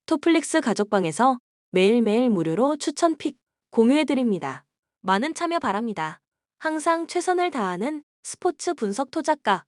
토플릭스 가족방에서 매일매일 무료로 추천 픽 공유해드립니다. 많은 참여 바랍니다. 항상 최선을 다하는 스포츠 분석 토작가.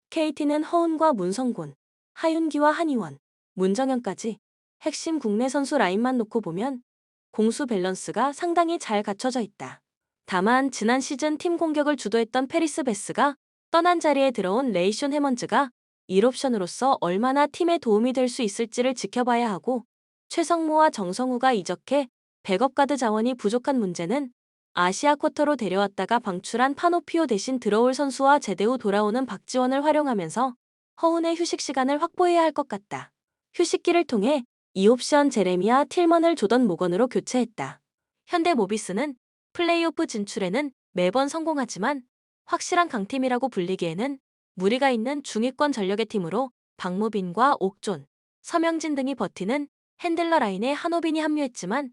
KT는 허운과 문성곤, 하윤기와 한희원, 문정현까지 핵심 국내 선수 라인만 놓고 보면 공수 밸런스가 상당히 잘 갖춰져 있다. 다만 지난 시즌 팀 공격을 주도했던 페리스 베스가 떠난 자리에 들어온 레이션 해먼즈가 1옵션으로서 얼마나 팀에 도움이 될 수 있을지를 지켜봐야 하고, 최성모와 정성우가 이적해 백업 가드 자원이 부족한 문제는 아시아 쿼터로 데려왔다가 방출한 파노피오 대신 들어올 선수와 제대 후 돌아오는 박지원을 활용하면서 허운의 휴식 시간을 확보해야 할 것 같다. 휴식기를 통해 2옵션 제레미와 틸먼을 조던 모건으로 교체했다. 현대 모비스는 플레이오프 진출에는 매번 성공하지만 확실한 강팀이라고 불리기에는 무리가 있는 중위권 전력의 팀으로 박무빈과 옥존, 서명진 등이 버티는 핸들러 라인에 한호빈이 합류했지만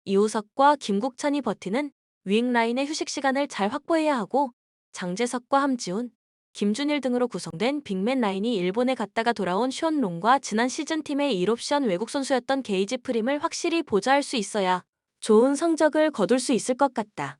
이우석과 김국찬이 버티는 윙 라인의 휴식 시간을 잘 확보해야 하고, 장재석과 함지훈, 김준일 등으로 구성된 빅맨 라인이 일본에 갔다가 돌아온 션롱과 지난 시즌 팀의 1옵션 외국 선수였던 게이지 프림을 확실히 보좌할 수 있어야 좋은 성적을 거둘 수 있을 것 같다.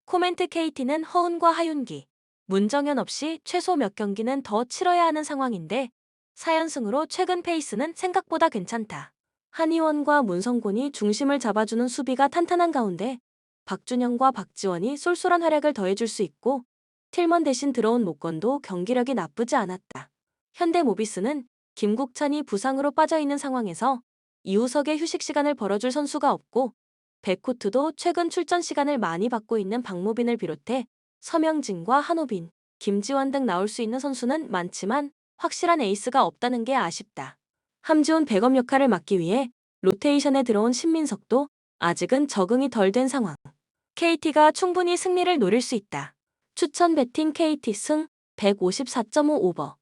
코멘트 KT는 허운과 하윤기, 문정현 없이 최소 몇 경기는 더 치러야 하는 상황인데 4연승으로 최근 페이스는 생각보다 괜찮다. 한희원과 문성곤이 중심을 잡아주는 수비가 탄탄한 가운데 박준영과 박지원이 쏠쏠한 활약을 더해줄 수 있고, 틸먼 대신 들어온 모건도 경기력이 나쁘지 않았다. 현대 모비스는 김국찬이 부상으로 빠져있는 상황에서 이우석의 휴식 시간을 벌어줄 선수가 없고, 백코트도 최근 출전 시간을 많이 받고 있는 박무빈을 비롯해 서명진과 한호빈, 김지원 등 나올 수 있는 선수는 많지만 확실한 에이스가 없다는 게 아쉽다. 함지훈 백업 역할을 맡기 위해 로테이션에 들어온 신민석도 아직은 적응이 덜 된 상황. KT가 충분히 승리를 노릴 수 있다. 추천 배팅 KT 승 154.5 오버.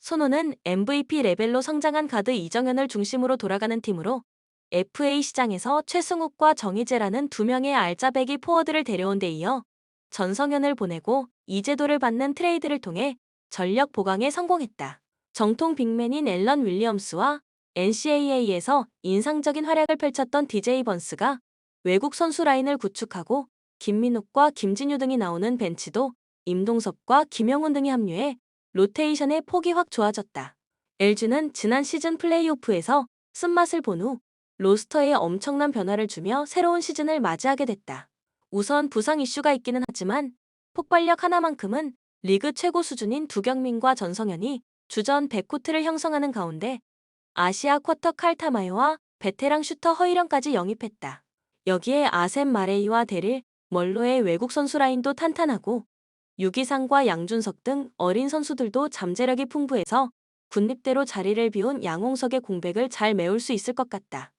손호는 MVP 레벨로 성장한 가드 이정현을 중심으로 돌아가는 팀으로 FA 시장에서 최승욱과 정희재라는 두 명의 알짜배기 포워드를 데려온 데 이어 전성현을 보내고 이재도를 받는 트레이드를 통해 전력 보강에 성공했다. 정통 빅맨인 앨런 윌리엄스와 NCAA에서 인상적인 활약을 펼쳤던 DJ 번스가 외국 선수 라인을 구축하고, 김민욱과 김진유 등이 나오는 벤치도 임동섭과 김영훈 등이 합류해 로테이션의 폭이 확 좋아졌다. LG는 지난 시즌 플레이오프에서 쓴맛을 본 후 로스터에 엄청난 변화를 주며 새로운 시즌을 맞이하게 됐다. 우선 부상 이슈가 있기는 하지만 폭발력 하나만큼은 리그 최고 수준인 두경민과 전성현이 주전 백코트를 형성하는 가운데 아시아 쿼터 칼타마요와 베테랑 슈터 허일영까지 영입했다. 여기에 아셈 마레이와 데릴 멀로의 외국 선수 라인도 탄탄하고, 유기상과 양준석 등 어린 선수들도 잠재력이 풍부해서 군립대로 자리를 비운 양홍석의 공백을 잘 메울 수 있을 것 같다.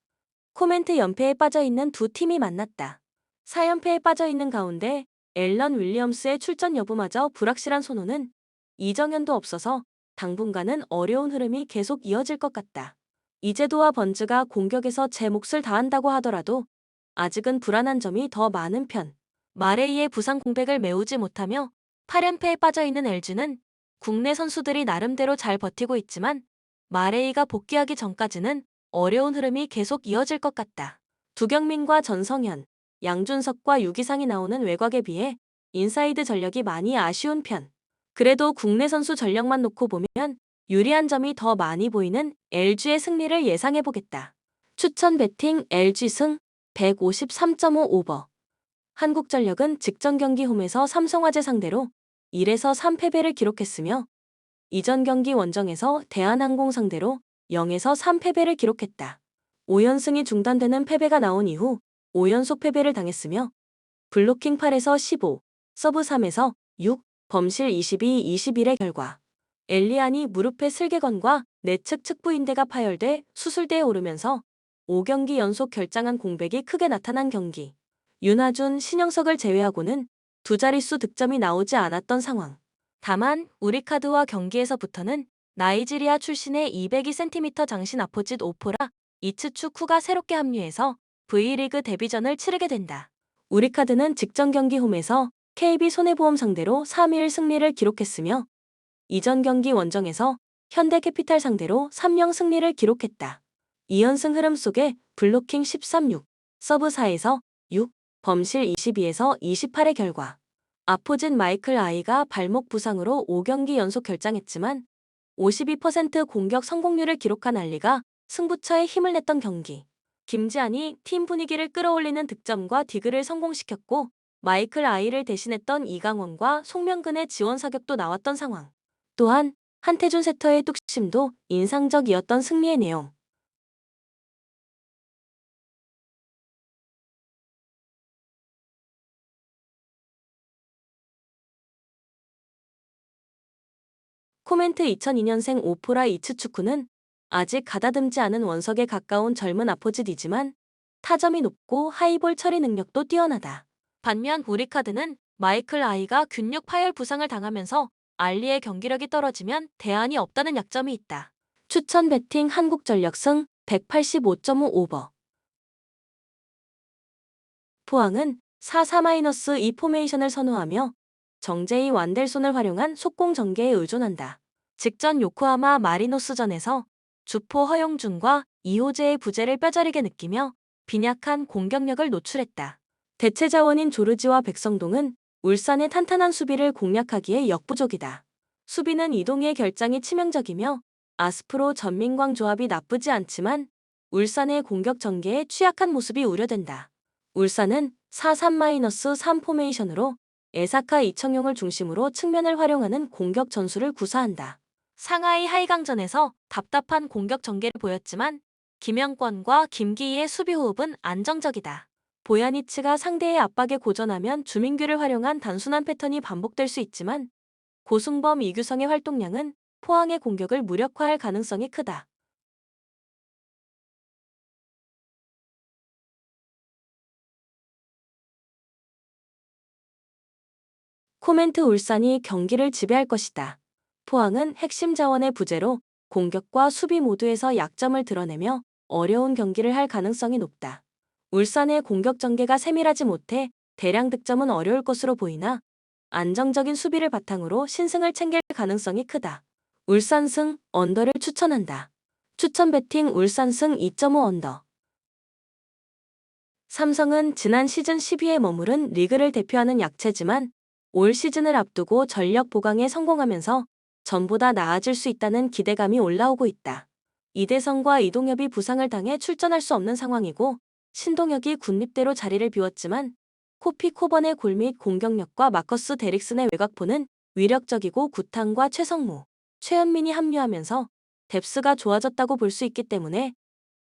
코멘트 연패에 빠져있는 두 팀이 만났다. 4연패에 빠져있는 가운데 앨런 윌리엄스의 출전 여부마저 불확실한 손호는 이정현도 없어서 당분간은 어려운 흐름이 계속 이어질 것 같다. 이재도와 번즈가 공격에서 제 몫을 다한다고 하더라도 아직은 불안한 점이 더 많은 편. 마레이의 부상 공백을 메우지 못하며 8연패에 빠져있는 LG는 국내 선수들이 나름대로 잘 버티고 있지만 마레이가 복귀하기 전까지는 어려운 흐름이 계속 이어질 것 같다. 두경민과 전성현, 양준석과 유기상이 나오는 외곽에 비해 인사이드 전력이 많이 아쉬운 편. 그래도 국내 선수 전력만 놓고 보면 유리한 점이 더 많이 보이는 LG의 승리를 예상해보겠다. 추천 배팅 LG 승 153.5 오버. 한국전력은 직전 경기 홈에서 삼성화재 상대로 1에서 3패배를 기록했으며 이전 경기 원정에서 대한항공 상대로 0에서 3패배를 기록했다. 5연승이 중단되는 패배가 나온 이후 5연속 패배를 당했으며 블로킹 8에서 15, 서브 3에서 6, 범실 22, 21의 결과 엘리안이 무릎의 슬개건과 내측 측부인대가 파열돼 수술대에 오르면서 5경기 연속 결장한 공백이 크게 나타난 경기. 윤하준, 신영석을 제외하고는 두 자릿수 득점이 나오지 않았던 상황. 다만 우리카드와 경기에서부터는 나이지리아 출신의 202cm 장신 아포짓 오포라 이츠추쿠가 새롭게 합류해서 V리그 데뷔전을 치르게 된다. 우리카드는 직전 경기 홈에서 KB 손해보험 상대로 3일 승리를 기록했으며 이전 경기 원정에서 현대캐피탈 상대로 3명 승리를 기록했다. 2연승 흐름 속에 블로킹 13-6, 서브 4에서 6, 범실 22에서 28의 결과. 아포진 마이클 아이가 발목 부상으로 5경기 연속 결장했지만 52% 공격 성공률을 기록한 알리가 승부처에 힘을 냈던 경기. 김지한이 팀 분위기를 끌어올리는 득점과 디그를 성공시켰고 마이클 아이를 대신했던 이강원과 송명근의 지원 사격도 나왔던 상황. 또한 한태준 세터의 뚝심도 인상적이었던 승리의 내용. 코멘트 2002년생 오포라 이츠축구는 아직 가다듬지 않은 원석에 가까운 젊은 아포짓이지만 타점이 높고 하이볼 처리 능력도 뛰어나다. 반면 우리카드는 마이클 아이가 근육 파열 부상을 당하면서 알리의 경기력이 떨어지면 대안이 없다는 약점이 있다. 추천 배팅 한국전력 승 185.5 오버. 포항은 4-4-2 포메이션을 선호하며 정제이 완델손을 활용한 속공 전개에 의존한다. 직전 요코하마 마리노스전에서 주포 허용준과 이호재의 부재를 뼈저리게 느끼며 빈약한 공격력을 노출했다. 대체 자원인 조르지와 백성동은 울산의 탄탄한 수비를 공략하기에 역부족이다. 수비는 이동희의 결장이 치명적이며 아스프로 전민광 조합이 나쁘지 않지만 울산의 공격 전개에 취약한 모습이 우려된다. 울산은 4-3-3 포메이션으로 에사카 이청용을 중심으로 측면을 활용하는 공격 전술을 구사한다. 상하이 하이강전에서 답답한 공격 전개를 보였지만 김영권과 김기희의 수비 호흡은 안정적이다. 보야니츠가 상대의 압박에 고전하면 주민규를 활용한 단순한 패턴이 반복될 수 있지만 고승범 이규성의 활동량은 포항의 공격을 무력화할 가능성이 크다. 코멘트 울산이 경기를 지배할 것이다. 포항은 핵심 자원의 부재로 공격과 수비 모두에서 약점을 드러내며 어려운 경기를 할 가능성이 높다. 울산의 공격 전개가 세밀하지 못해 대량 득점은 어려울 것으로 보이나 안정적인 수비를 바탕으로 신승을 챙길 가능성이 크다. 울산승 언더를 추천한다. 추천 배팅 울산승 2.5 언더. 삼성은 지난 시즌 10위에 머무른 리그를 대표하는 약체지만 올 시즌을 앞두고 전력 보강에 성공하면서 전보다 나아질 수 있다는 기대감이 올라오고 있다. 이대성과 이동엽이 부상을 당해 출전할 수 없는 상황이고 신동혁이 군립대로 자리를 비웠지만 코피 코번의 골 및 공격력과 마커스 데릭슨의 외곽포는 위력적이고 구탄과 최성무, 최현민이 합류하면서 뎁스가 좋아졌다고 볼 수 있기 때문에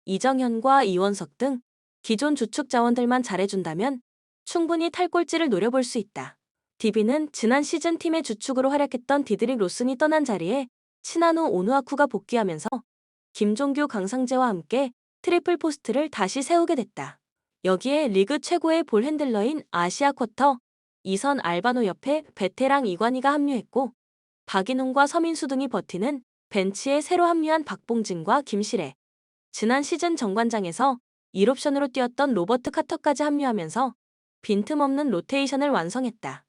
이정현과 이원석 등 기존 주축 자원들만 잘해준다면 충분히 탈꼴찌를 노려볼 수 있다. DB는 지난 시즌 팀의 주축으로 활약했던 디드릭 로슨이 떠난 자리에 친한우 오누아쿠가 복귀하면서 김종규 강상재와 함께 트리플 포스트를 다시 세우게 됐다. 여기에 리그 최고의 볼 핸들러인 아시아 쿼터 이선 알바노 옆에 베테랑 이관희가 합류했고 박인웅과 서민수 등이 버티는 벤치에 새로 합류한 박봉진과 김실애, 지난 시즌 정관장에서 1옵션으로 뛰었던 로버트 카터까지 합류하면서 빈틈없는 로테이션을 완성했다.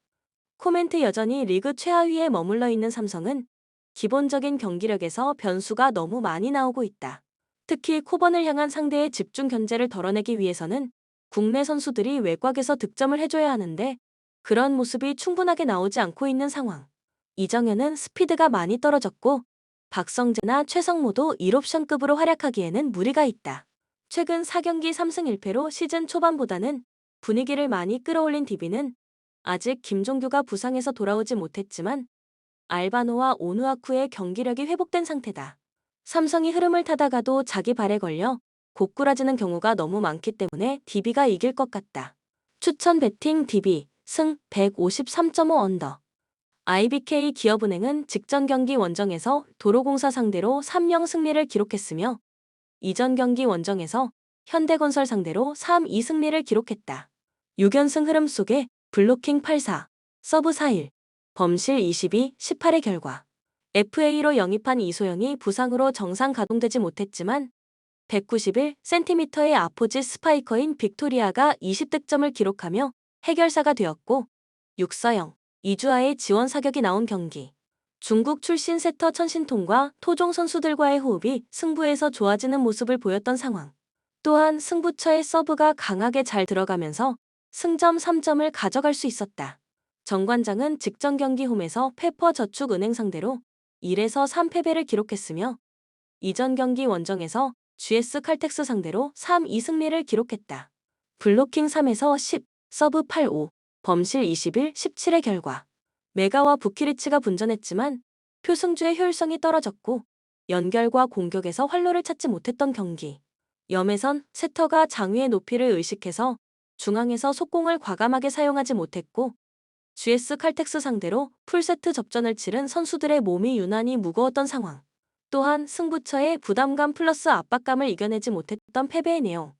코멘트 여전히 리그 최하위에 머물러 있는 삼성은 기본적인 경기력에서 변수가 너무 많이 나오고 있다. 특히 코번을 향한 상대의 집중 견제를 덜어내기 위해서는 국내 선수들이 외곽에서 득점을 해줘야 하는데 그런 모습이 충분하게 나오지 않고 있는 상황. 이정현은 스피드가 많이 떨어졌고 박성재나 최성모도 1옵션급으로 활약하기에는 무리가 있다. 최근 4경기 3승 1패로 시즌 초반보다는 분위기를 많이 끌어올린 DB는 아직 김종규가 부상에서 돌아오지 못했지만 알바노와 오누아쿠의 경기력이 회복된 상태다. 삼성이 흐름을 타다가도 자기 발에 걸려 고꾸라지는 경우가 너무 많기 때문에 DB가 이길 것 같다. 추천 배팅 DB 승 153.5 언더. IBK 기업은행은 직전 경기 원정에서 도로공사 상대로 3-0 승리를 기록했으며 이전 경기 원정에서 현대건설 상대로 3-2 승리를 기록했다. 6연승 흐름 속에 블로킹 8-4, 서브 4-1, 범실 22, 18의 결과. FA로 영입한 이소영이 부상으로 정상 가동되지 못했지만 191cm의 아포지 스파이커인 빅토리아가 20득점을 기록하며 해결사가 되었고 육서영, 이주아의 지원 사격이 나온 경기. 중국 출신 세터 천신통과 토종 선수들과의 호흡이 승부에서 좋아지는 모습을 보였던 상황. 또한 승부처의 서브가 강하게 잘 들어가면서 승점 3점을 가져갈 수 있었다. 정관장은 직전 경기 홈에서 페퍼저축은행 상대로 1에서 3패배를 기록했으며 이전 경기 원정에서 GS 칼텍스 상대로 3-2승리를 기록했다. 블로킹 3에서 10, 서브 8-5, 범실 21, 17의 결과. 메가와 부키리치가 분전했지만 표승주의 효율성이 떨어졌고 연결과 공격에서 활로를 찾지 못했던 경기. 염혜선, 세터가 장위의 높이를 의식해서 중앙에서 속공을 과감하게 사용하지 못했고 GS 칼텍스 상대로 풀세트 접전을 치른 선수들의 몸이 유난히 무거웠던 상황. 또한 승부처의 부담감 플러스 압박감을 이겨내지 못했던 패배의 내용.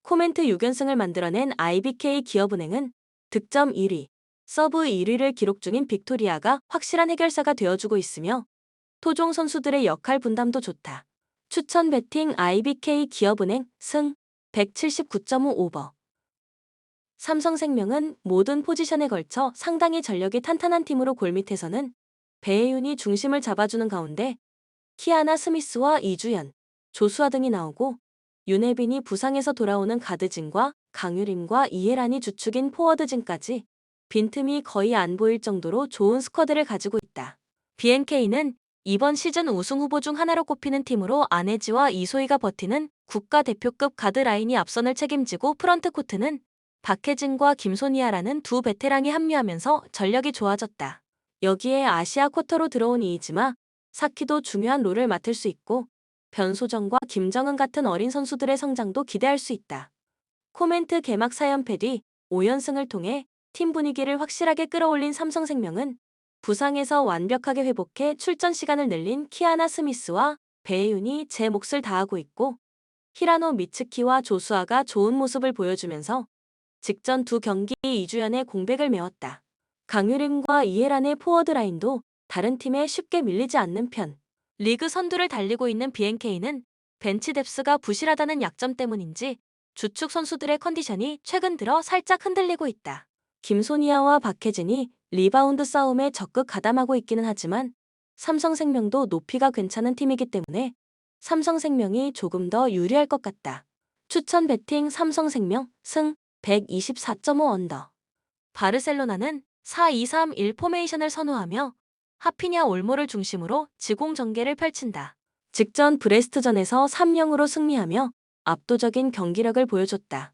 코멘트 6연승을 만들어낸 IBK 기업은행은 득점 1위, 서브 1위를 기록 중인 빅토리아가 확실한 해결사가 되어주고 있으며 토종 선수들의 역할 분담도 좋다. 추천 배팅 IBK 기업은행 승 179.5 오버. 삼성생명은 모든 포지션에 걸쳐 상당히 전력이 탄탄한 팀으로 골밑에서는 배혜윤이 중심을 잡아주는 가운데 키아나 스미스와 이주연, 조수아 등이 나오고 윤혜빈이 부상에서 돌아오는 가드진과 강유림과 이해란이 주축인 포워드진까지 빈틈이 거의 안 보일 정도로 좋은 스쿼드를 가지고 있다. BNK는 이번 시즌 우승 후보 중 하나로 꼽히는 팀으로 안혜지와 이소희가 버티는 국가대표급 가드라인이 앞선을 책임지고 프런트코트는 박혜진과 김소니아라는 두 베테랑이 합류하면서 전력이 좋아졌다. 여기에 아시아 쿼터로 들어온 이이지마, 사키도 중요한 롤을 맡을 수 있고 변소정과 김정은 같은 어린 선수들의 성장도 기대할 수 있다. 코멘트 개막 4연패 뒤 5연승을 통해 팀 분위기를 확실하게 끌어올린 삼성생명은 부상에서 완벽하게 회복해 출전 시간을 늘린 키아나 스미스와 배혜윤이 제 몫을 다하고 있고 히라노 미츠키와 조수아가 좋은 모습을 보여주면서 직전 두 경기 이주연의 공백을 메웠다. 강유림과 이해란의 포워드 라인도 다른 팀에 쉽게 밀리지 않는 편. 리그 선두를 달리고 있는 BNK는 벤치 뎁스가 부실하다는 약점 때문인지 주축 선수들의 컨디션이 최근 들어 살짝 흔들리고 있다. 김소니아와 박혜진이 리바운드 싸움에 적극 가담하고 있기는 하지만 삼성생명도 높이가 괜찮은 팀이기 때문에 삼성생명이 조금 더 유리할 것 같다. 추천 배팅 삼성생명 승 124.5 언더. 바르셀로나는 4-2-3-1 포메이션을 선호하며 하피냐 올모를 중심으로 지공 전개를 펼친다. 직전 브레스트전에서 3-0으로 승리하며 압도적인 경기력을 보여줬다.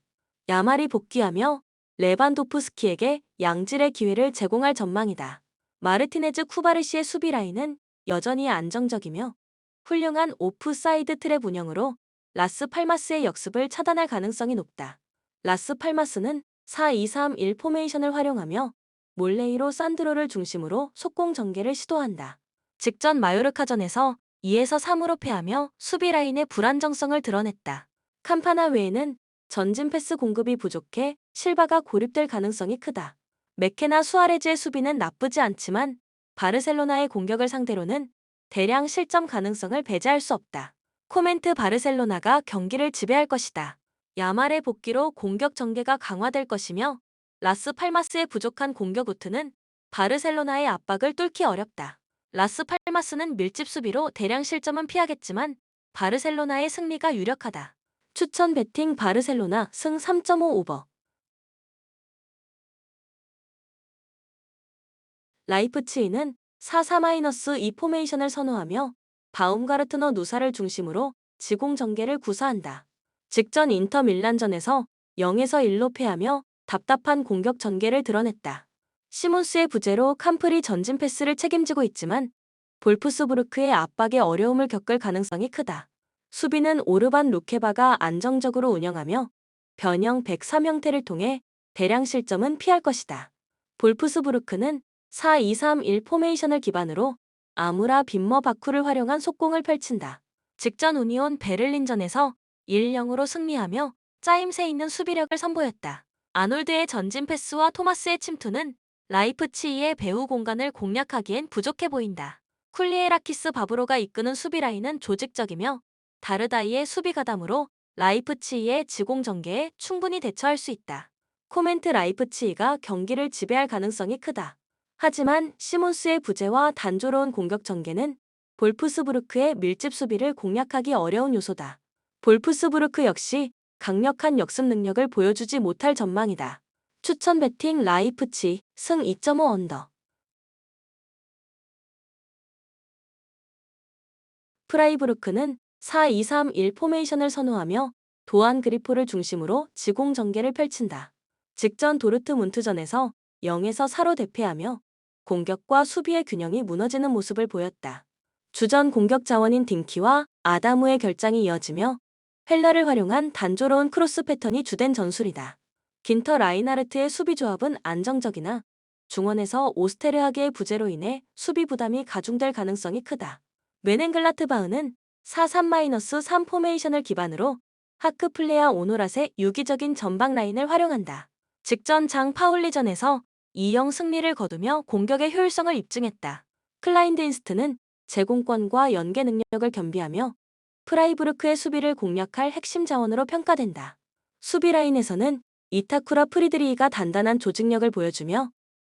야말이 복귀하며 레반도프스키에게 양질의 기회를 제공할 전망이다. 마르티네즈 쿠바르시의 수비 라인은 여전히 안정적이며 훌륭한 오프사이드 트랩 운영으로 라스팔마스의 역습을 차단할 가능성이 높다. 라스팔마스는 4-2-3-1 포메이션을 활용하며 몰레이로 산드로를 중심으로 속공 전개를 시도한다. 직전 마요르카전에서 2에서 3으로 패하며 수비 라인의 불안정성을 드러냈다. 캄파나 외에는 전진 패스 공급이 부족해 실바가 고립될 가능성이 크다. 메케나 수아레즈의 수비는 나쁘지 않지만 바르셀로나의 공격을 상대로는 대량 실점 가능성을 배제할 수 없다. 코멘트 바르셀로나가 경기를 지배할 것이다. 야말의 복귀로 공격 전개가 강화될 것이며 라스팔마스의 부족한 공격 루트는 바르셀로나의 압박을 뚫기 어렵다. 라스팔마스는 밀집 수비로 대량 실점은 피하겠지만 바르셀로나의 승리가 유력하다. 추천 배팅 바르셀로나 승 3.5 오버. 라이프치히는 4-4-2 포메이션을 선호하며 바움가르트너 누사를 중심으로 지공 전개를 구사한다. 직전 인터 밀란전에서 0에서 1로 패하며 답답한 공격 전개를 드러냈다. 시몬스의 부재로 캄프리 전진 패스를 책임지고 있지만 볼프스부르크의 압박에 어려움을 겪을 가능성이 크다. 수비는 오르반 루케바가 안정적으로 운영하며 변형 103 형태를 통해 대량 실점은 피할 것이다. 볼프스부르크는 4-2-3-1 포메이션을 기반으로 아무라 빈머 바쿠를 활용한 속공을 펼친다. 직전 우니온 베를린전에서 1-0으로 승리하며 짜임새 있는 수비력을 선보였다. 아놀드의 전진 패스와 토마스의 침투는 라이프치히의 배후 공간을 공략하기엔 부족해 보인다. 쿨리에라키스 바브로가 이끄는 수비 라인은 조직적이며 다르다이의 수비 가담으로 라이프치히의 지공 전개에 충분히 대처할 수 있다. 코멘트 라이프치히가 경기를 지배할 가능성이 크다. 하지만 시몬스의 부재와 단조로운 공격 전개는 볼프스부르크의 밀집 수비를 공략하기 어려운 요소다. 볼프스부르크 역시 강력한 역습 능력을 보여주지 못할 전망이다. 추천 배팅 라이프치히 승 2.5 언더. 프라이부르크는 4-2-3-1 포메이션을 선호하며 도안 그리포를 중심으로 지공 전개를 펼친다. 직전 도르트문트전에서 0에서 4로 대패하며 공격과 수비의 균형이 무너지는 모습을 보였다. 주전 공격 자원인 딩키와 아다무의 결장이 이어지며 헬라를 활용한 단조로운 크로스 패턴이 주된 전술이다. 긴터 라이나르트의 수비 조합은 안정적이나 중원에서 오스테르하게의 부재로 인해 수비 부담이 가중될 가능성이 크다. 멘헨글라트바흐는 4-3-3 포메이션을 기반으로 하크플레아 오노랏의 유기적인 전방 라인을 활용한다. 직전 장 파울리전에서 2-0 승리를 거두며 공격의 효율성을 입증했다. 클라인드인스트는 제공권과 연계 능력을 겸비하며 프라이부르크의 수비를 공략할 핵심 자원으로 평가된다. 수비 라인에서는 이타쿠라 프리드리히가 단단한 조직력을 보여주며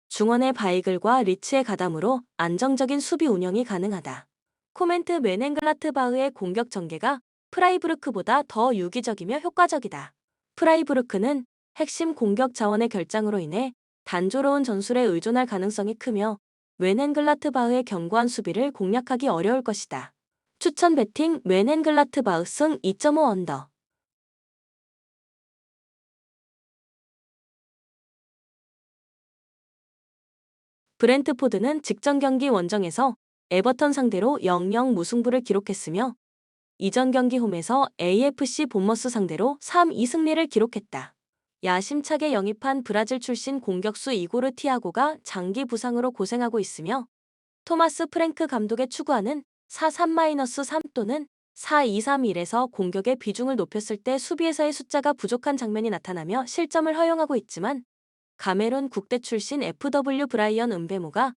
중원의 바이글과 리츠의 가담으로 안정적인 수비 운영이 가능하다. 코멘트 멘헨글라트바흐의 공격 전개가 프라이부르크보다 더 유기적이며 효과적이다. 프라이부르크는 핵심 공격 자원의 결장으로 인해 단조로운 전술에 의존할 가능성이 크며 멘헨글라트바흐의 견고한 수비를 공략하기 어려울 것이다. 추천 배팅 멘헨글라트바흐 승 2.5 언더. 브렌트포드는 직전 경기 원정에서 에버턴 상대로 0-0 무승부를 기록했으며 이전 경기 홈에서 AFC 본머스 상대로 3-2 승리를 기록했다. 야심차게 영입한 브라질 출신 공격수 이고르 티아고가 장기 부상으로 고생하고 있으며 토마스 프랭크 감독의 추구하는 4-3-3 또는 4-2-3-1에서 공격의 비중을 높였을 때 수비에서의 숫자가 부족한 장면이 나타나며 실점을 허용하고 있지만 가메룬 국대 출신 FW 브라이언 은베모가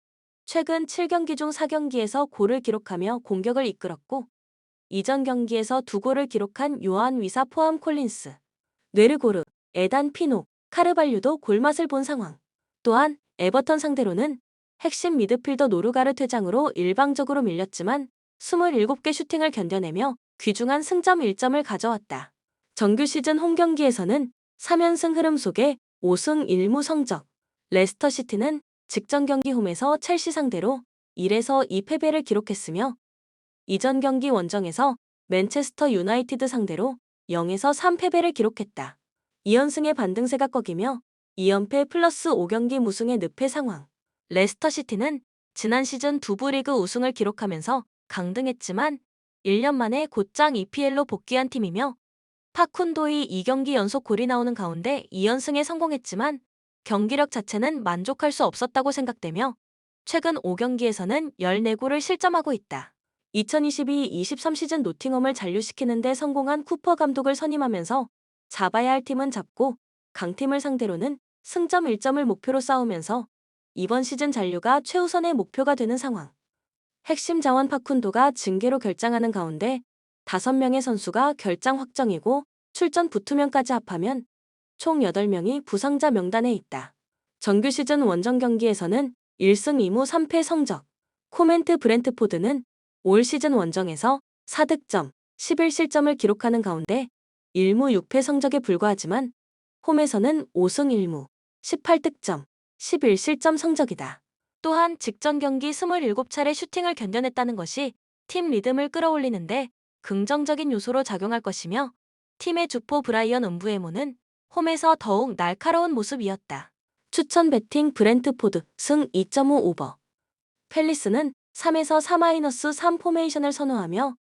최근 7경기 중 4경기에서 골을 기록하며 공격을 이끌었고 이전 경기에서 2골을 기록한 요한 위사 포함 콜린스, 뇌르고르, 에단 피노, 카르발류도 골맛을 본 상황. 또한 에버턴 상대로는 핵심 미드필더 노르가르 퇴장으로 일방적으로 밀렸지만 27개 슈팅을 견뎌내며 귀중한 승점 1점을 가져왔다. 정규 시즌 홈 경기에서는 3연승 흐름 속에 5승 1무 성적. 레스터시티는 직전 경기 홈에서 첼시 상대로 1에서 2 패배를 기록했으며 이전 경기 원정에서 맨체스터 유나이티드 상대로 0에서 3 패배를 기록했다. 2연승의 반등세가 꺾이며 2연패 플러스 5경기 무승의 늪의 상황. 레스터시티는 지난 시즌 두부 리그 우승을 기록하면서 강등했지만 1년 만에 곧장 EPL로 복귀한 팀이며 파쿤도이 2경기 연속 골이 나오는 가운데 2연승에 성공했지만 경기력 자체는 만족할 수 없었다고 생각되며 최근 5경기에서는 14골을 실점하고 있다. 2022-23 시즌 노팅엄을 잔류시키는 데 성공한 쿠퍼 감독을 선임하면서 잡아야 할 팀은 잡고 강팀을 상대로는 승점 1점을 목표로 싸우면서 이번 시즌 잔류가 최우선의 목표가 되는 상황. 핵심 자원 파쿤도가 징계로 결장하는 가운데 5명의 선수가 결장 확정이고 출전 부투명까지 합하면 총 8명이 부상자 명단에 있다. 정규 시즌 원정 경기에서는 1승 2무 3패 성적. 코멘트 브렌트포드는 올 시즌 원정에서 4득점, 11실점을 기록하는 가운데 1무 6패 성적에 불과하지만 홈에서는 5승 1무, 18득점, 11실점 성적이다. 또한 직전 경기 27차례 슈팅을 견뎌냈다는 것이 팀 리듬을 끌어올리는데 긍정적인 요소로 작용할 것이며 팀의 주포 브라이언 음부에모는 홈에서 더욱 날카로운 모습이었다. 추천 배팅 브렌트포드 승 2.5 오버. 팰리스는 3에서 4-3 포메이션을 선호하며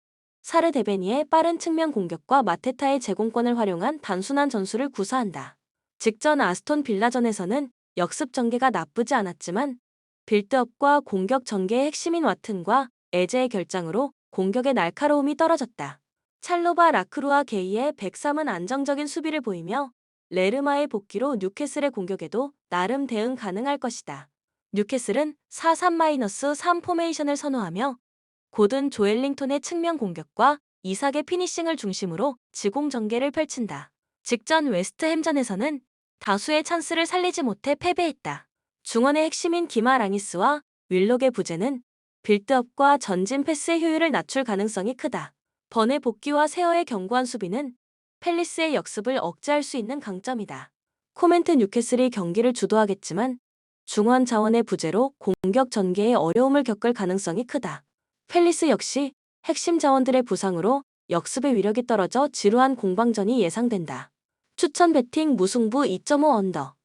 사르데베니의 빠른 측면 공격과 마테타의 제공권을 활용한 단순한 전술을 구사한다. 직전 아스톤 빌라전에서는 역습 전개가 나쁘지 않았지만 빌드업과 공격 전개의 핵심인 와튼과 에제의 결장으로 공격의 날카로움이 떨어졌다. 찰로바 라크루아 게이의 103은 안정적인 수비를 보이며 레르마의 복귀로 뉴캐슬의 공격에도 나름 대응 가능할 것이다. 뉴캐슬은 4-3-3 포메이션을 선호하며 고든 조엘링턴의 측면 공격과 이삭의 피니싱을 중심으로 지공 전개를 펼친다. 직전 웨스트햄전에서는 다수의 찬스를 살리지 못해 패배했다. 중원의 핵심인 기마 랑이스와 윌록의 부재는 빌드업과 전진 패스의 효율을 낮출 가능성이 크다. 번의 복귀와 세어의 견고한 수비는 팰리스의 역습을 억제할 수 있는 강점이다. 코멘트 뉴캐슬이 경기를 주도하겠지만 중원 자원의 부재로 공격 전개에 어려움을 겪을 가능성이 크다. 팰리스 역시 핵심 자원들의 부상으로 역습의 위력이 떨어져 지루한 공방전이 예상된다. 추천 배팅 무승부 2.5 언더.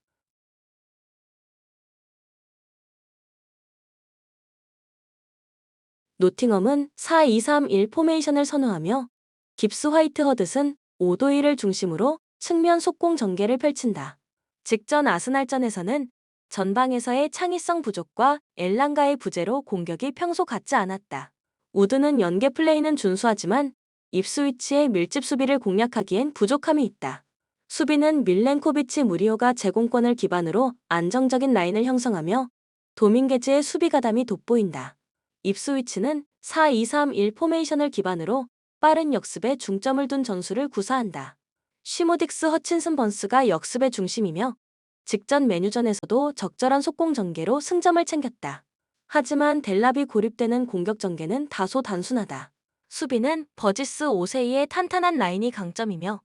노팅엄은 4-2-3-1 포메이션을 선호하며 깁스 화이트 허드슨 5도1을 중심으로 측면 속공 전개를 펼친다. 직전 아스날전에서는 전방에서의 창의성 부족과 엘랑가의 부재로 공격이 평소 같지 않았다. 우드는 연계 플레이는 준수하지만 입스위치의 밀집 수비를 공략하기엔 부족함이 있다. 수비는 밀렌코비치 무리오가 제공권을 기반으로 안정적인 라인을 형성하며 도밍게즈의 수비 가담이 돋보인다. 입스위치는 4-2-3-1 포메이션을 기반으로 빠른 역습에 중점을 둔 전술을 구사한다. 쉬모딕스 허친슨 번스가 역습의 중심이며 직전 메뉴전에서도 적절한 속공 전개로 승점을 챙겼다. 하지만 델랍이 고립되는 공격 전개는 다소 단순하다. 수비는 버지스 오세이의 탄탄한 라인이 강점이며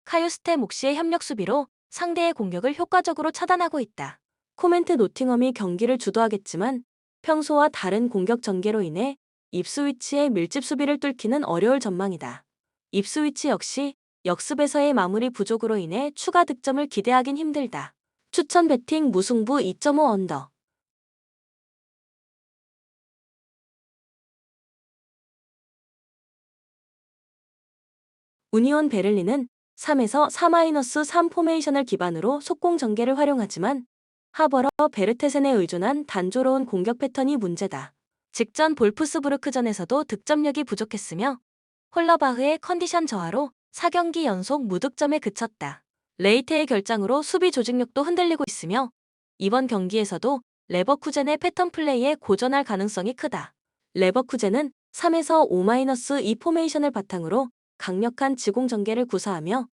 카유스테 몫시의 협력 수비로 상대의 공격을 효과적으로 차단하고 있다. 코멘트 노팅엄이 경기를 주도하겠지만 평소와 다른 공격 전개로 인해 입스위치의 밀집 수비를 뚫기는 어려울 전망이다. 입스위치 역시 역습에서의 마무리 부족으로 인해 추가 득점을 기대하긴 힘들다. 추천 배팅 무승부 2.5 언더. 우니온 베를린은 3-4-3 포메이션을 기반으로 속공 전개를 활용하지만 하버러 베르테센에 의존한 단조로운 공격 패턴이 문제다. 직전 볼프스부르크전에서도 득점력이 부족했으며 홀러바흐의 컨디션 저하로 4경기 연속 무득점에 그쳤다. 레이테의 결장으로 수비 조직력도 흔들리고 있으며 이번 경기에서도 레버쿠젠의 패턴 플레이에 고전할 가능성이 크다. 레버쿠젠은 3-5-2 포메이션을 바탕으로 강력한 지공 전개를 구사하며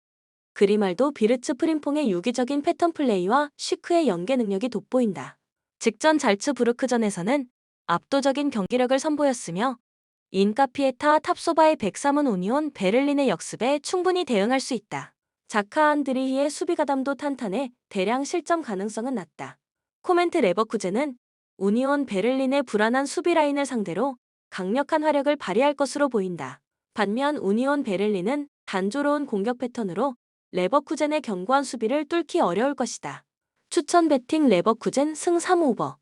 그리말도 비르츠 프림퐁의 유기적인 패턴 플레이와 시크의 연계 능력이 돋보인다. 직전 잘츠부르크전에서는 압도적인 경기력을 선보였으며 인카피에타 탑소바의 103은 우니온 베를린의 역습에 충분히 대응할 수 있다. 자카 안드리히의 수비 가담도 탄탄해 대량 실점 가능성은 낮다. 코멘트 레버쿠젠은 우니온 베를린의 불안한 수비 라인을 상대로 강력한 화력을 발휘할 것으로 보인다. 반면 우니온 베를린은 단조로운 공격 패턴으로 레버쿠젠의 견고한 수비를 뚫기 어려울 것이다. 추천 배팅 레버쿠젠 승 3오버.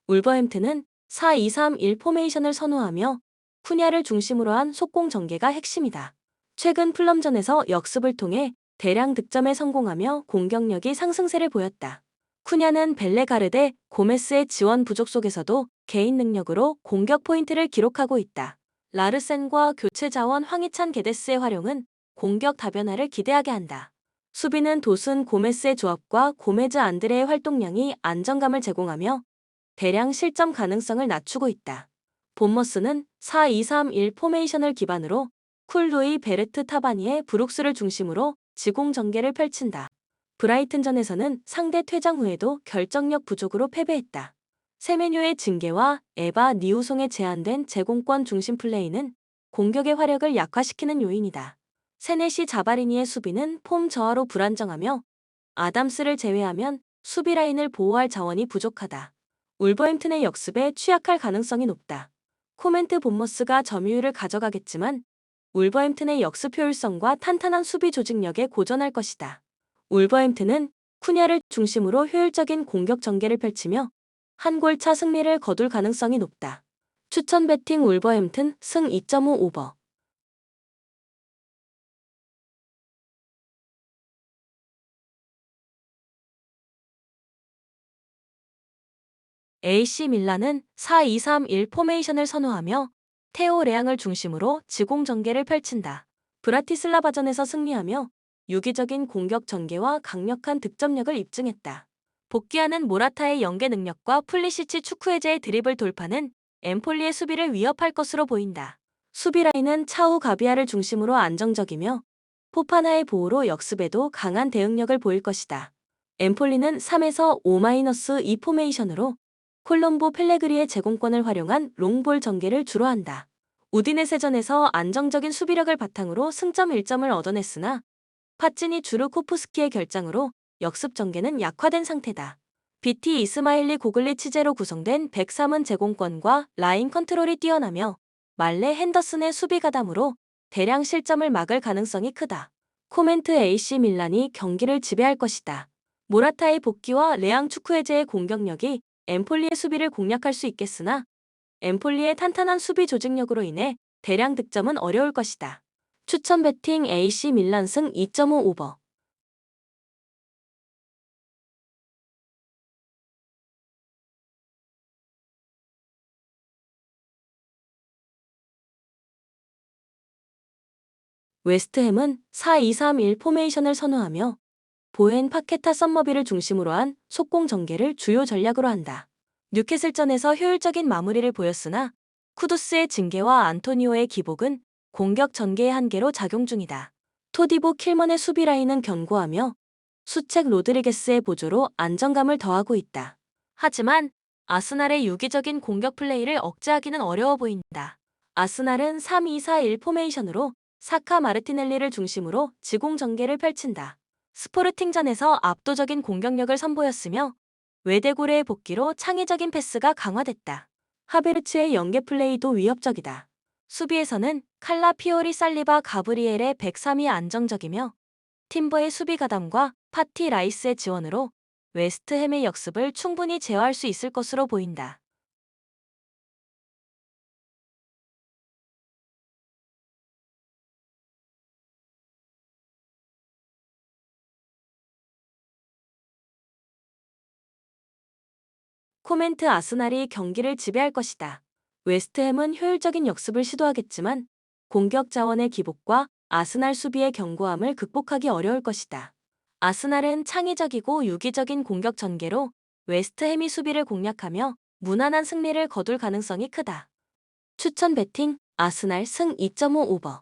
울버햄튼은 4-2-3-1 포메이션을 선호하며 쿠냐를 중심으로 한 속공 전개가 핵심이다. 최근 플럼전에서 역습을 통해 대량 득점에 성공하며 공격력이 상승세를 보였다. 쿠냐는 벨레가르데 고메스의 지원 부족 속에서도 개인 능력으로 공격 포인트를 기록하고 있다. 라르센과 교체 자원 황희찬 게데스의 활용은 공격 다변화를 기대하게 한다. 수비는 도슨 고메스의 조합과 고메즈 안드레의 활동량이 안정감을 제공하며 대량 실점 가능성을 낮추고 있다. 본머스는 4-2-3-1 포메이션을 기반으로 쿨루이 베르트 타바니의 브룩스를 중심으로 지공 전개를 펼친다. 브라이튼전에서는 상대 퇴장 후에도 결정력 부족으로 패배했다. 세메뉴의 징계와 에바 니우송의 제한된 제공권 중심 플레이는 공격의 화력을 약화시키는 요인이다. 세네시 자바리니의 수비는 폼 저하로 불안정하며 아담스를 제외하면 수비 라인을 보호할 자원이 부족하다. 울버햄튼의 역습에 취약할 가능성이 높다. 코멘트 본머스가 점유율을 가져가겠지만 울버햄튼의 역습 효율성과 탄탄한 수비 조직력에 고전할 것이다. 울버햄튼은 쿠냐를 중심으로 효율적인 공격 전개를 펼치며 한 골차 승리를 거둘 가능성이 높다. 추천 배팅 울버햄튼 승 2.5 오버. AC 밀란은 4-2-3-1 포메이션을 선호하며 테오 레앙을 중심으로 지공 전개를 펼친다. 브라티슬라바전에서 승리하며 유기적인 공격 전개와 강력한 득점력을 입증했다. 복귀하는 모라타의 연계 능력과 플리시치 축구해제의 드리블 돌파는 엠폴리의 수비를 위협할 것으로 보인다. 수비 라인은 차우 가비아를 중심으로 안정적이며 포파나의 보호로 역습에도 강한 대응력을 보일 것이다. 엠폴리는 3에서 5-2 포메이션으로 콜롬보 펠레그리의 제공권을 활용한 롱볼 전개를 주로 한다. 우디네세전에서 안정적인 수비력을 바탕으로 승점 1점을 얻어냈으나 파찌니 주르코프스키의 결장으로 역습 전개는 약화된 상태다. BT 이스마일리 고글리치제로 구성된 103은 제공권과 라인 컨트롤이 뛰어나며 말레 핸더슨의 수비 가담으로 대량 실점을 막을 가능성이 크다. 코멘트 AC 밀란이 경기를 지배할 것이다. 모라타의 복귀와 레앙 축구해제의 공격력이 엠폴리의 수비를 공략할 수 있겠으나 엠폴리의 탄탄한 수비 조직력으로 인해 대량 득점은 어려울 것이다. 추천 배팅 AC 밀란 승 2.5 오버. 웨스트햄은 4-2-3-1 포메이션을 선호하며 보헨 파케타 썸머비를 중심으로 한 속공 전개를 주요 전략으로 한다. 뉴캐슬전에서 효율적인 마무리를 보였으나 쿠두스의 징계와 안토니오의 기복은 공격 전개의 한계로 작용 중이다. 토디보 킬먼의 수비 라인은 견고하며 수책 로드리게스의 보조로 안정감을 더하고 있다. 하지만 아스날의 유기적인 공격 플레이를 억제하기는 어려워 보인다. 아스날은 3-2-4-1 포메이션으로 사카 마르티넬리를 중심으로 지공 전개를 펼친다. 스포르팅전에서 압도적인 공격력을 선보였으며 외대고래의 복귀로 창의적인 패스가 강화됐다. 하베르츠의 연계 플레이도 위협적이다. 수비에서는 칼라 피오리 살리바 가브리엘의 103이 안정적이며 팀버의 수비 가담과 파티 라이스의 지원으로 웨스트햄의 역습을 충분히 제어할 수 있을 것으로 보인다. 코멘트 아스날이 경기를 지배할 것이다. 웨스트햄은 효율적인 역습을 시도하겠지만 공격 자원의 기복과 아스날 수비의 견고함을 극복하기 어려울 것이다. 아스날은 창의적이고 유기적인 공격 전개로 웨스트햄이 수비를 공략하며 무난한 승리를 거둘 가능성이 크다. 추천 배팅 아스날 승 2.5 오버.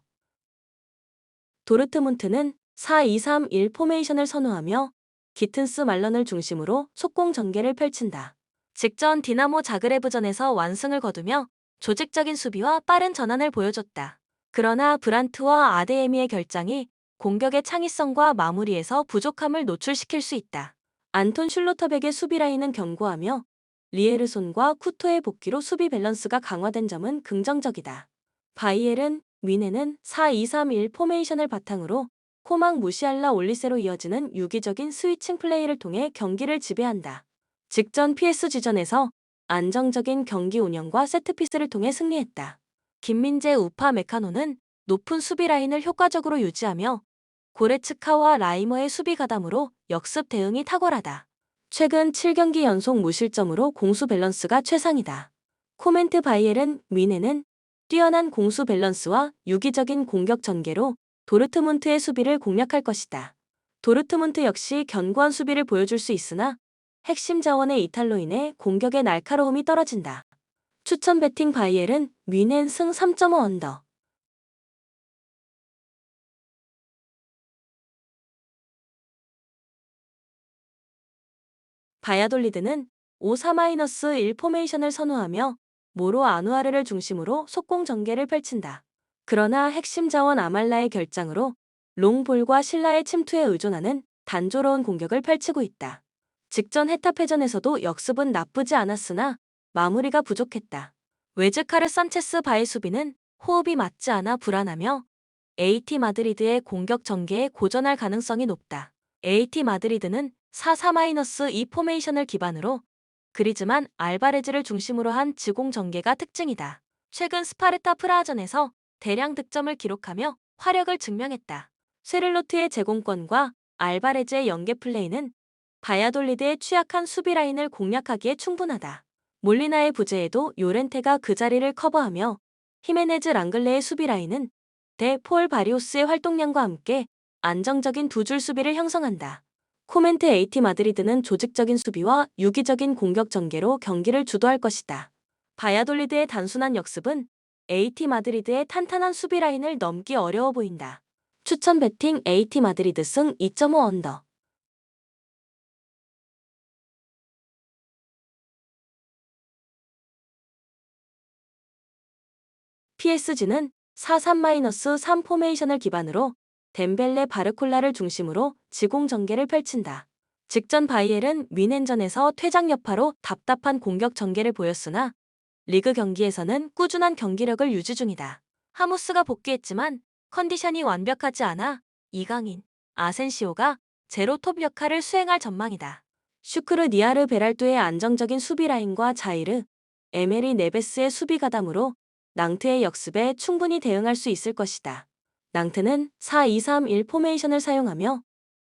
도르트문트는 4-2-3-1 포메이션을 선호하며 기튼스 말런을 중심으로 속공 전개를 펼친다. 직전 디나모 자그레브전에서 완승을 거두며 조직적인 수비와 빠른 전환을 보여줬다. 그러나 브란트와 아데에미의 결장이 공격의 창의성과 마무리에서 부족함을 노출시킬 수 있다. 안톤 슐로터백의 수비 라인은 견고하며 리에르손과 쿠토의 복귀로 수비 밸런스가 강화된 점은 긍정적이다. 바이엘은 위네는 4-2-3-1 포메이션을 바탕으로 코막 무시알라 올리세로 이어지는 유기적인 스위칭 플레이를 통해 경기를 지배한다. 직전 PSG전에서 안정적인 경기 운영과 세트피스를 통해 승리했다. 김민재 우파 메카노는 높은 수비 라인을 효과적으로 유지하며 고레츠카와 라이머의 수비 가담으로 역습 대응이 탁월하다. 최근 7경기 연속 무실점으로 공수 밸런스가 최상이다. 코멘트 바이엘은 위네는 뛰어난 공수 밸런스와 유기적인 공격 전개로 도르트문트의 수비를 공략할 것이다. 도르트문트 역시 견고한 수비를 보여줄 수 있으나 핵심 자원의 이탈로 인해 공격의 날카로움이 떨어진다. 추천 배팅 바이엘은 위넨 승 3.5 언더. 바야돌리드는 5-4-1 포메이션을 선호하며 모로 아누아르를 중심으로 속공 전개를 펼친다. 그러나 핵심 자원 아말라의 결장으로 롱볼과 신라의 침투에 의존하는 단조로운 공격을 펼치고 있다. 직전 헤타페전에서도 역습은 나쁘지 않았으나 마무리가 부족했다. 웨즈카르 산체스 바의 수비는 호흡이 맞지 않아 불안하며 AT 마드리드의 공격 전개에 고전할 가능성이 높다. AT 마드리드는 4-4-2 포메이션을 기반으로 그리즈만 알바레즈를 중심으로 한 지공 전개가 특징이다. 최근 스파르타 프라하전에서 대량 득점을 기록하며 화력을 증명했다. 쉐를로트의 제공권과 알바레즈의 연계 플레이는 바야돌리드의 취약한 수비 라인을 공략하기에 충분하다. 몰리나의 부재에도 요렌테가 그 자리를 커버하며 히메네즈 랑글레의 수비 라인은 대 폴 바리오스의 활동량과 함께 안정적인 두 줄 수비를 형성한다. 코멘트 AT 마드리드는 조직적인 수비와 유기적인 공격 전개로 경기를 주도할 것이다. 바야돌리드의 단순한 역습은 AT 마드리드의 탄탄한 수비 라인을 넘기 어려워 보인다. 추천 배팅 AT 마드리드 승 2.5 언더. PSG는 4-3-3 포메이션을 기반으로 덴벨레 바르콜라를 중심으로 지공 전개를 펼친다. 직전 바이엘은 뮌헨전에서 퇴장 여파로 답답한 공격 전개를 보였으나 리그 경기에서는 꾸준한 경기력을 유지 중이다. 하무스가 복귀했지만 컨디션이 완벽하지 않아 이강인, 아센시오가 제로톱 역할을 수행할 전망이다. 슈크르 니아르 베랄도의 안정적인 수비 라인과 자이르, 에메리 네베스의 수비 가담으로 낭트의 역습에 충분히 대응할 수 있을 것이다. 낭트는 4-2-3-1 포메이션을 사용하며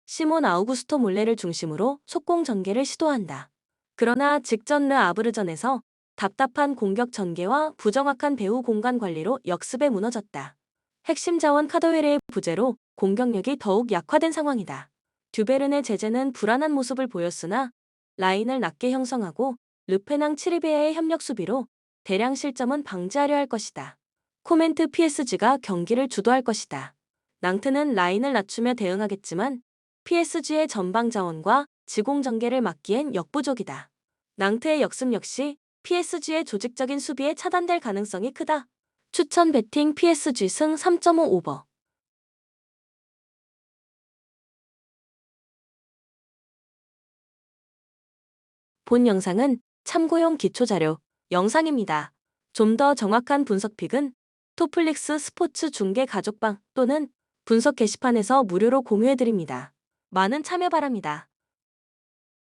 시몬 아우구스토 몰레를 중심으로 속공 전개를 시도한다. 그러나 직전 르 아브르전에서 답답한 공격 전개와 부정확한 배후 공간 관리로 역습에 무너졌다. 핵심 자원 카더웨레의 부재로 공격력이 더욱 약화된 상황이다. 듀베른의 제재는 불안한 모습을 보였으나 라인을 낮게 형성하고 르페낭 치리베아의 협력 수비로 대량 실점은 방지하려 할 것이다. 코멘트 PSG가 경기를 주도할 것이다. 낭트는 라인을 낮추며 대응하겠지만 PSG의 전방 자원과 지공 전개를 막기엔 역부족이다. 낭트의 역습 역시 PSG의 조직적인 수비에 차단될 가능성이 크다. 추천 배팅 PSG 승 3.5 오버. 본 영상은 참고용 기초자료 영상입니다. 좀 더 정확한 분석 픽은 토플릭스 스포츠 중계 가족방 또는 분석 게시판에서 무료로 공유해드립니다. 많은 참여 바랍니다.